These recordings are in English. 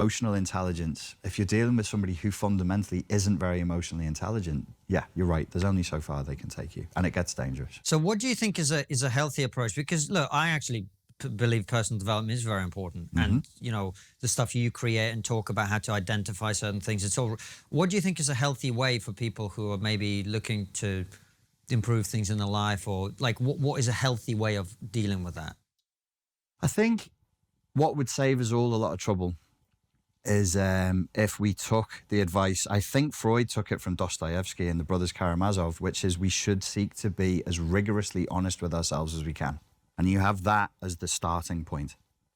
Emotional intelligence, if you're dealing with somebody who fundamentally isn't very emotionally intelligent, yeah, you're right. There's only so far they can take you, and it gets dangerous. So what do you think is a healthy approach? Because look, I actually believe personal development is very important. And, you know, the stuff you create and talk about how to identify certain things, it's all. What do you think is a healthy way for people who are maybe looking to improve things in their life, or like what is a healthy way of dealing with that? I think what would save us all a lot of trouble is if we took the advice. I think Freud took it from Dostoevsky and the brothers Karamazov, which is we should seek to be as rigorously honest with ourselves as we can. And you have that as the starting point.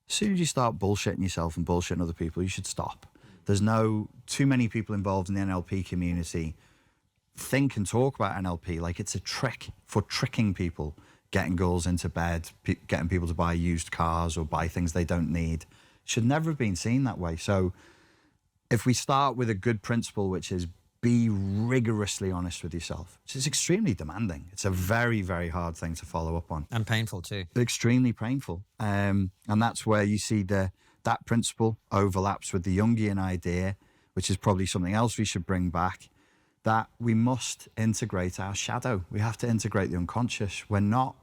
As soon as you start bullshitting yourself and bullshitting other people, you should stop. There's no too many people involved in the NLP community think and talk about NLP like it's a trick for tricking people, getting girls into bed, getting people to buy used cars or buy things they don't need. Should never have been seen that way. So if we start with a good principle, which is be rigorously honest with yourself, which is extremely demanding. It's a very, very hard thing to follow up on. And painful too. Extremely painful. And that's where you see that principle overlaps with the Jungian idea, which is probably something else we should bring back, that we must integrate our shadow. We have to integrate the unconscious. We're not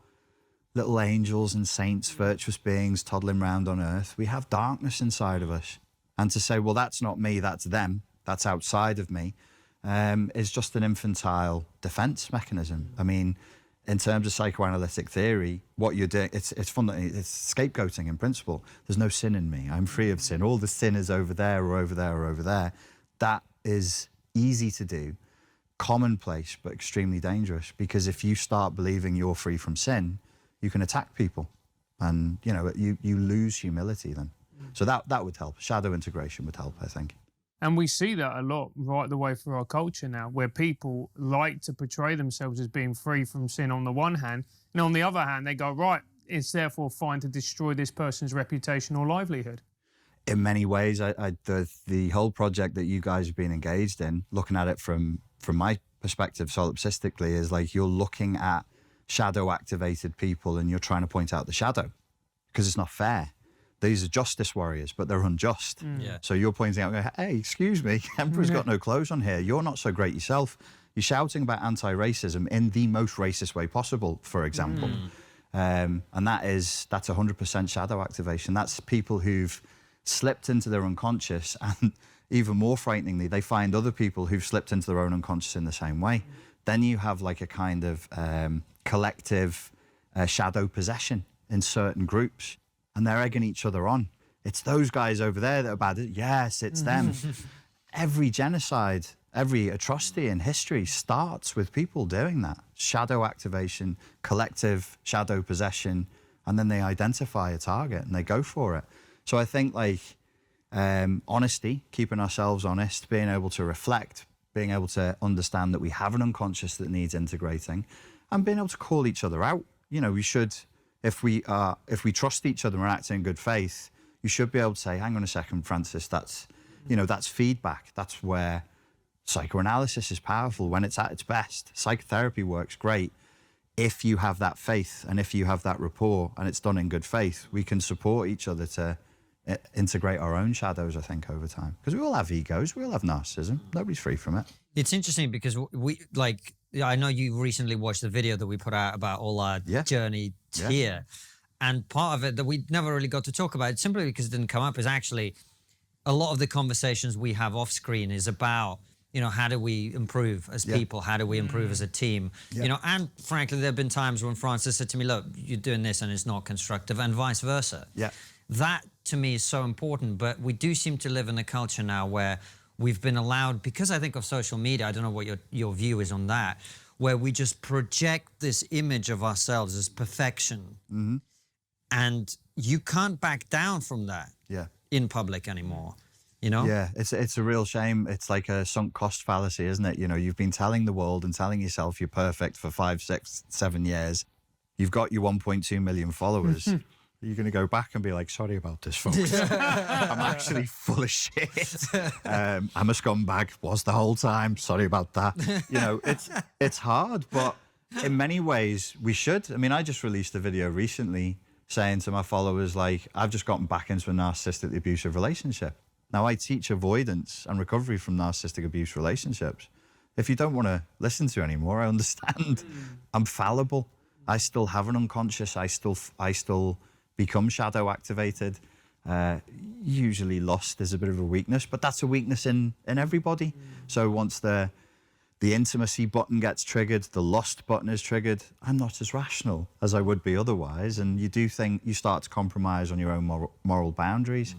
little angels and saints, virtuous beings toddling around on earth. We have darkness inside of us. And to say, well, that's not me, that's them, that's outside of me, is just an infantile defense mechanism. I mean, in terms of psychoanalytic theory, what you're doing, it's scapegoating in principle. There's no sin in me. I'm free of sin. All the sin is over there or over there or over there. That is easy to do, commonplace, but extremely dangerous, because if you start believing you're free from sin, you can attack people, and you know you lose humility then. So that would help. Shadow integration would help, I think. And we see that a lot right the way through our culture now, where people like to portray themselves as being free from sin on the one hand, and on the other hand, they go, right, it's therefore fine to destroy this person's reputation or livelihood. In many ways, the whole project that you guys have been engaged in, looking at it from my perspective solipsistically, is like you're looking at shadow-activated people and you're trying to point out the shadow, because it's not fair. These are justice warriors, but they're unjust. Yeah. So you're pointing out, hey, excuse me, Emperor's got no clothes on here. You're not so great yourself. You're shouting about anti-racism in the most racist way possible, for example. And that's 100% shadow activation. That's people who've slipped into their unconscious, and even more frighteningly, they find other people who've slipped into their own unconscious in the same way. Then you have like a kind of collective shadow possession in certain groups, and they're egging each other on. It's those guys over there that are bad. Yes, it's them. Every genocide, every atrocity in history starts with people doing that. Shadow activation, collective shadow possession, and then they identify a target and they go for it. So I think like honesty, keeping ourselves honest, being able to reflect, being able to understand that we have an unconscious that needs integrating, and being able to call each other out. You know, we should, if we trust each other and act in good faith, you should be able to say, hang on a second, Francis, that's feedback. That's where psychoanalysis is powerful when it's at its best. Psychotherapy works great. If you have that faith and if you have that rapport and it's done in good faith, we can support each other to integrate our own shadows, I think, over time. Because we all have egos, we all have narcissism. Nobody's free from it. It's interesting because I know you recently watched the video that we put out about all our journey here. And part of it that we never really got to talk about, simply because it didn't come up, is actually a lot of the conversations we have off screen is about, you know, how do we improve as people? How do we improve as a team? You know, and frankly, there have been times when Francis said to me, look, you're doing this and it's not constructive, and vice versa. That to me is so important. But we do seem to live in a culture now where we've been allowed, because I think of social media, I don't know what your view is on that, where we just project this image of ourselves as perfection. And you can't back down from that in public anymore. You know? Yeah, it's a real shame. It's like a sunk cost fallacy, isn't it? You know, you've been telling the world and telling yourself you're perfect for 5, 6, 7 years. You've got your 1.2 million followers. You're going to go back and be like, sorry about this, folks. I'm actually full of shit. I'm a scumbag, was the whole time. Sorry about that. You know, it's hard, but in many ways we should. I mean, I just released a video recently saying to my followers, like, I've just gotten back into a narcissistically abusive relationship. Now, I teach avoidance and recovery from narcissistic abuse relationships. If you don't want to listen to anymore, I understand. I'm fallible. I still have an unconscious. I still become shadow activated. Usually lust is a bit of a weakness, but that's a weakness in everybody. So once the intimacy button gets triggered, the lust button is triggered, I'm not as rational as I would be otherwise. And you start to compromise on your own moral boundaries.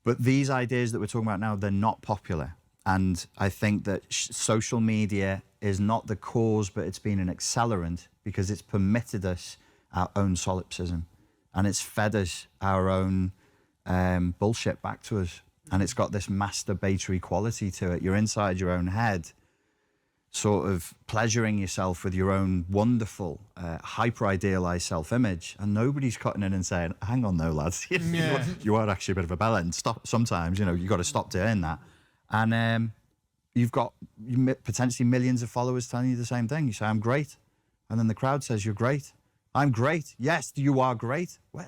But these ideas that we're talking about now, they're not popular. And I think that social media is not the cause, but it's been an accelerant because it's permitted us our own solipsism. And it's fed us our own bullshit back to us. And it's got this masturbatory quality to it. You're inside your own head, sort of pleasuring yourself with your own wonderful, hyper-idealized self-image. And nobody's cutting in and saying, hang on though, lads, you are actually a bit of a bellend. Stop. Sometimes, you've got to stop doing that. And you've got potentially millions of followers telling you the same thing. You say, I'm great. And then the crowd says, you're great. I'm great. Yes, you are great. Well,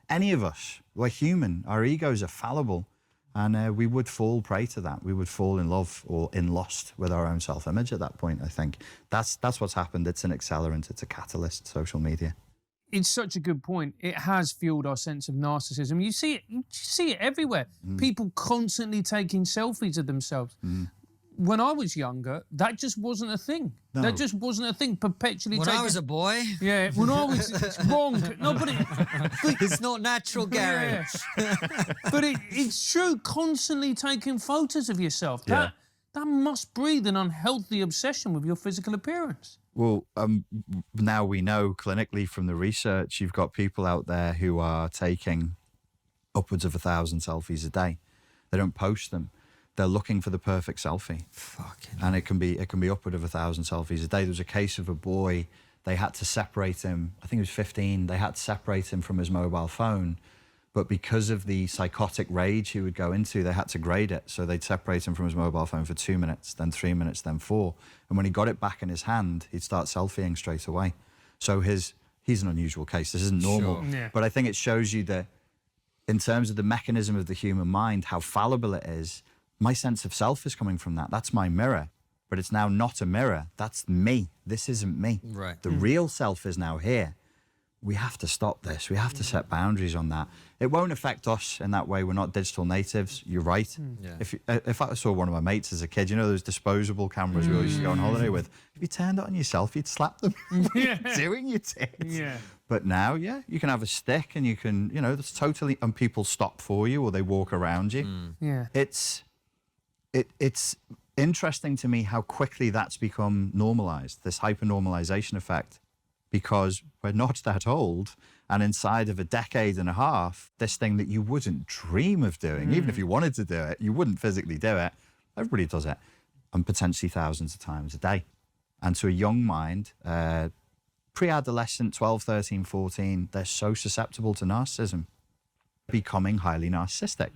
any of us, we're human. Our egos are fallible. And we would fall prey to that. We would fall in love or in lust with our own self-image at that point, I think. That's what's happened. It's an accelerant. It's a catalyst, social media. It's such a good point. It has fueled our sense of narcissism. You see it everywhere. People constantly taking selfies of themselves. When I was younger, that just wasn't a thing. No. That just wasn't a thing. Perpetually when taking... I was a boy. Yeah, when I was... It's wrong. No, but it's not natural, Gary. Yeah. But it's true. Constantly taking photos of yourself. That must breed an unhealthy obsession with your physical appearance. Well, now we know clinically from the research, you've got people out there who are taking upwards of 1,000 selfies a day. They don't post them. They're looking for the perfect selfie. And it can be upward of 1,000 selfies a day. There was a case of a boy, they had to separate him, I think he was 15, they had to separate him from his mobile phone, but because of the psychotic rage he would go into, they had to grade it. So they'd separate him from his mobile phone for 2 minutes, then 3 minutes, then 4. And when he got it back in his hand, he'd start selfieing straight away. So he's an unusual case. This isn't normal. Sure. Yeah. But I think it shows you that in terms of the mechanism of the human mind, how fallible it is. My sense of self is coming from that. That's my mirror, but it's now not a mirror. That's me. This isn't me. Right. The real self is now here. We have to stop this. We have to set boundaries on that. It won't affect us in that way. We're not digital natives. You're right. Yeah. If I saw one of my mates as a kid, those disposable cameras we always used to go on holiday with, if you turned it on yourself, you'd slap them. Doing your tits. Yeah. But now, you can have a stick and you can, that's totally, and people stop for you or they walk around you. Yeah. It's interesting to me how quickly that's become normalized, this hyper-normalization effect, because we're not that old, and inside of a decade and a half, this thing that you wouldn't dream of doing, even if you wanted to do it, you wouldn't physically do it. Everybody does it, and potentially thousands of times a day. And to a young mind, pre-adolescent, 12, 13, 14, they're so susceptible to narcissism, becoming highly narcissistic.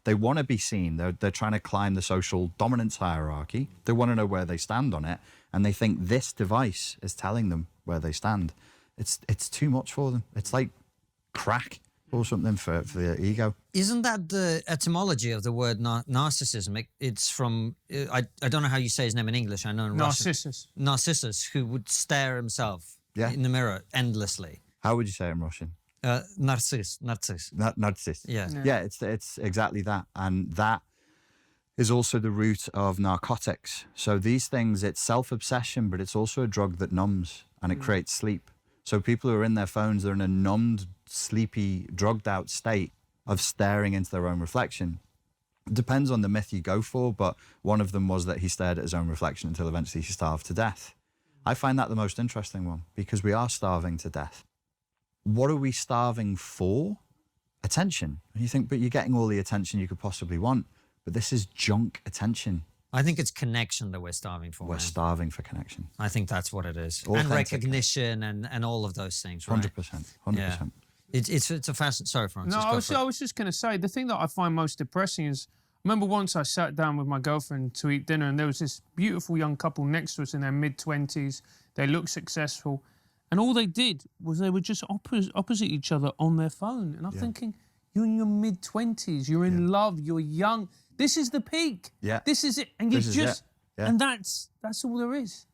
They want to be seen. They're trying to climb the social dominance hierarchy. They want to know where they stand on it. And they think this device is telling them where they stand. It's too much for them. It's like crack or something for their ego. Isn't that the etymology of the word narcissism? It's from, I don't know how you say his name in English. I know in Narcissus. Russian. Narcissus, who would stare himself in the mirror endlessly. How would you say it in Russian? Narciss. Narciss. Yeah. It's exactly that. And that is also the root of narcotics. So these things, it's self-obsession, but it's also a drug that numbs and it creates sleep. So people who are in their phones, they're in a numbed, sleepy, drugged out state of staring into their own reflection. It depends on the myth you go for, but one of them was that he stared at his own reflection until eventually he starved to death. I find that the most interesting one because we are starving to death. What are we starving for? Attention. And you think, but you're getting all the attention you could possibly want. But this is junk attention. I think it's connection that we're starving for. We're starving for connection. I think that's what it is. Authentic. And recognition and all of those things, right? 100%. 100%. Yeah. It's a fascinating... Sorry, Francis. No, I was just going to say, the thing that I find most depressing is, I remember once I sat down with my girlfriend to eat dinner and there was this beautiful young couple next to us in their mid-20s. They looked successful. And all they did was they were just opposite each other on their phone. And I'm thinking, You're in your mid-20s. You're in love. You're young. This is the peak. Yeah. This is it. And you This is just... it. Yeah. And that's all there is.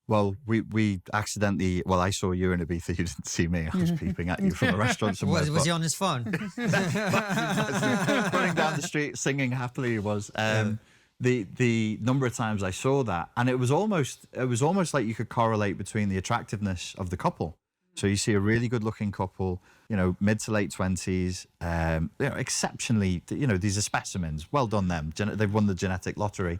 Well, we accidentally... Well, I saw you in Ibiza. You didn't see me. I was peeping at you from a restaurant somewhere. Was he on his phone? Running down the street, singing happily he was. The number of times I saw that, and it was almost like you could correlate between the attractiveness of the couple. So you see a really good-looking couple, mid to late 20s, exceptionally, these are specimens. Well done them. They've won the genetic lottery.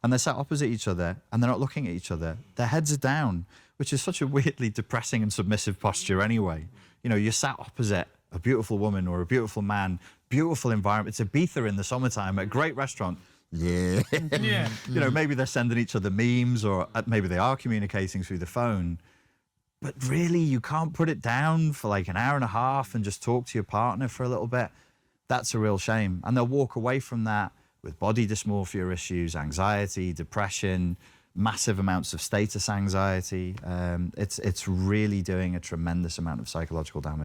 And they're sat opposite each other, and they're not looking at each other. Their heads are down, which is such a weirdly depressing and submissive posture anyway. You're sat opposite a beautiful woman or a beautiful man, beautiful environment. It's Ibiza in the summertime at a great restaurant. Yeah. Maybe they're sending each other memes, or maybe they are communicating through the phone. But really, you can't put it down for like an hour and a half and just talk to your partner for a little bit. That's a real shame. And they'll walk away from that with body dysmorphia issues, anxiety, depression, massive amounts of status anxiety. It's really doing a tremendous amount of psychological damage.